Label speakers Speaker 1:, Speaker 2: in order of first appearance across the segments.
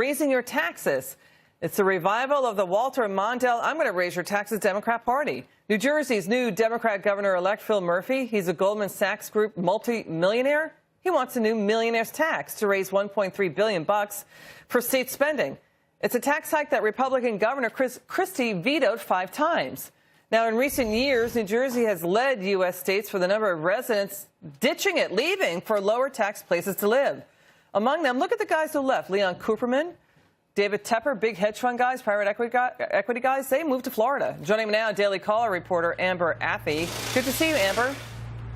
Speaker 1: raising your taxes. It's a revival of the Walter Mondale, I'm going to raise your taxes Democrat Party. New Jersey's new Democrat governor-elect Phil Murphy, he's a Goldman Sachs Group multi-millionaire. He wants a new millionaire's tax to raise $1.3 billion for state spending. It's a tax hike that Republican Governor Chris Christie vetoed 5 times. Now, in recent years, New Jersey has led U.S. states for the number of residents ditching it, leaving for lower tax places to live. Among them, look at the guys who left. Leon Cooperman, David Tepper, big hedge fund guys, private equity guys, they moved to Florida. Joining me now, Daily Caller reporter Amber Athey. Good to see you, Amber.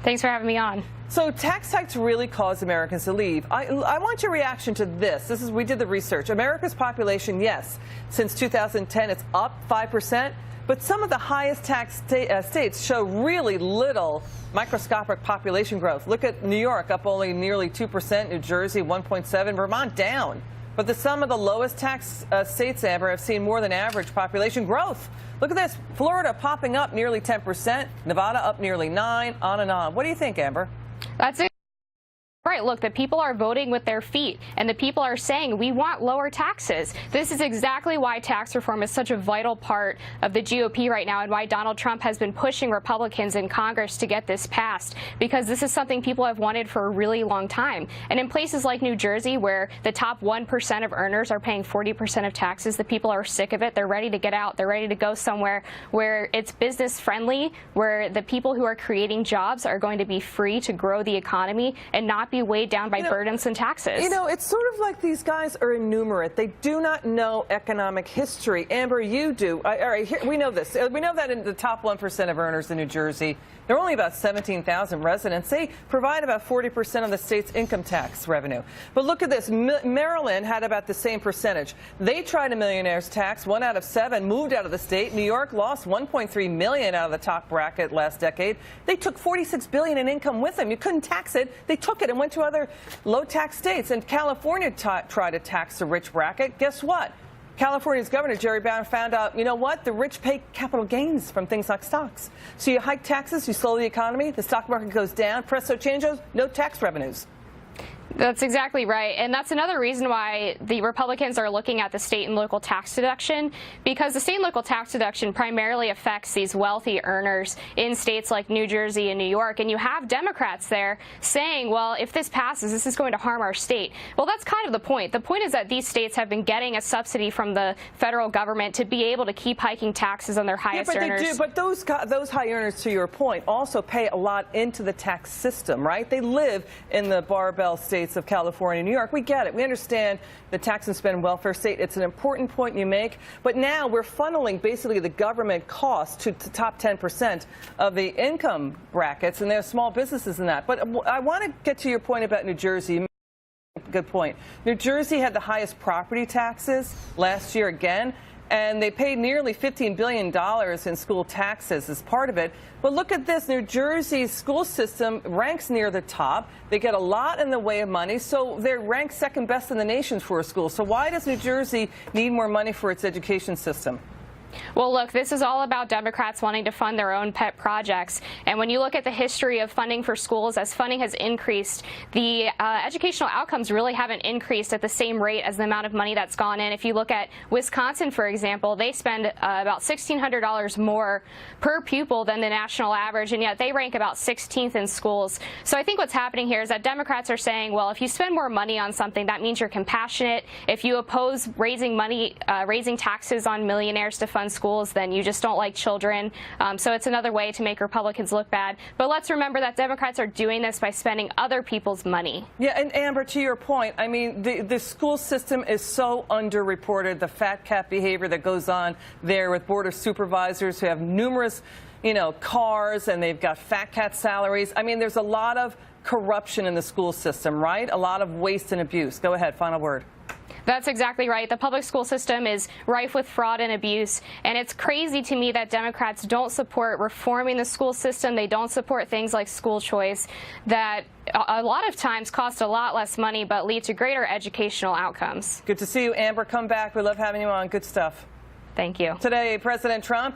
Speaker 2: Thanks for having me on.
Speaker 1: So tax hikes really cause Americans to leave. I want your reaction to this. We did the research. America's population, yes, since 2010, it's up 5%. But some of the highest tax states show really little microscopic population growth. Look at New York, up only nearly 2%, New Jersey 1.7%, Vermont down. But some of the lowest tax states, Amber, have seen more than average population growth. Look at this, Florida popping up nearly 10%, Nevada up nearly 9%, on and on. What do you think, Amber?
Speaker 2: That's it. Right, look, the people are voting with their feet, and the people are saying we want lower taxes. This is exactly why tax reform is such a vital part of the GOP right now and why Donald Trump has been pushing Republicans in Congress to get this passed, because this is something people have wanted for a really long time. And in places like New Jersey, where the top 1% of earners are paying 40% of taxes, the people are sick of it. They're ready to get out. They're ready to go somewhere where it's business friendly, where the people who are creating jobs are going to be free to grow the economy and not be weighed down by burdens and taxes.
Speaker 1: You know, it's sort of like these guys are innumerate. They do not know economic history. Amber, you do. All right, we know this. We know that in the top 1% of earners in New Jersey, there are only about 17,000 residents. They provide about 40% of the state's income tax revenue. But look at this. Maryland had about the same percentage. They tried a millionaire's tax. 1 out of 7 moved out of the state. New York lost $1.3 million out of the top bracket last decade. They took $46 billion in income with them. You couldn't tax it. They took it and went to other low-tax states. And California tried to tax the rich bracket. Guess what? California's Governor Jerry Brown found out, you know what, the rich pay capital gains from things like stocks. So you hike taxes, you slow the economy, the stock market goes down, presto changos, no tax revenues.
Speaker 2: That's exactly right. And that's another reason why the Republicans are looking at the state and local tax deduction, because the state and local tax deduction primarily affects these wealthy earners in states like New Jersey and New York. And you have Democrats there saying, well, if this passes, this is going to harm our state. Well, that's kind of the point. The point is that these states have been getting a subsidy from the federal government to be able to keep hiking taxes on their highest earners.
Speaker 1: They do, but those high earners, to your point, also pay a lot into the tax system, right? They live in the barbell states of California and New York. We get it. We understand the tax and spend welfare state. It's an important point you make. But now we're funneling basically the government costs to the top 10% of the income brackets, and there's small businesses in that. But I want to get to your point about New Jersey. Good point. New Jersey had the highest property taxes last year again, and they paid nearly $15 billion in school taxes as part of it. But look at this. New Jersey's school system ranks near the top. They get a lot in the way of money, so they're ranked second best in the nation for a school. So why does New Jersey need more money for its education system?
Speaker 2: Well, look, this is all about Democrats wanting to fund their own pet projects. And when you look at the history of funding for schools, as funding has increased, the educational outcomes really haven't increased at the same rate as the amount of money that's gone in. If you look at Wisconsin, for example, they spend about $1,600 more per pupil than the national average, and yet they rank about 16th in schools. So I think what's happening here is that Democrats are saying, well, if you spend more money on something, that means you're compassionate. If you oppose raising taxes on millionaires to fund schools, then you just don't like children. So it's another way to make Republicans look bad. But let's remember that Democrats are doing this by spending other people's money.
Speaker 1: Yeah, and Amber, to your point, I mean, the school system is so underreported, the fat cat behavior that goes on there with board of supervisors who have numerous, cars, and they've got fat cat salaries. I mean, there's a lot of corruption in the school system, right? A lot of waste and abuse. Go ahead, final word.
Speaker 2: That's exactly right. The public school system is rife with fraud and abuse, and it's crazy to me that Democrats don't support reforming the school system. They don't support things like school choice that a lot of times cost a lot less money but lead to greater educational outcomes.
Speaker 1: Good to see you, Amber. Come back. We love having you on. Good stuff.
Speaker 2: Thank you.
Speaker 1: Today, President Trump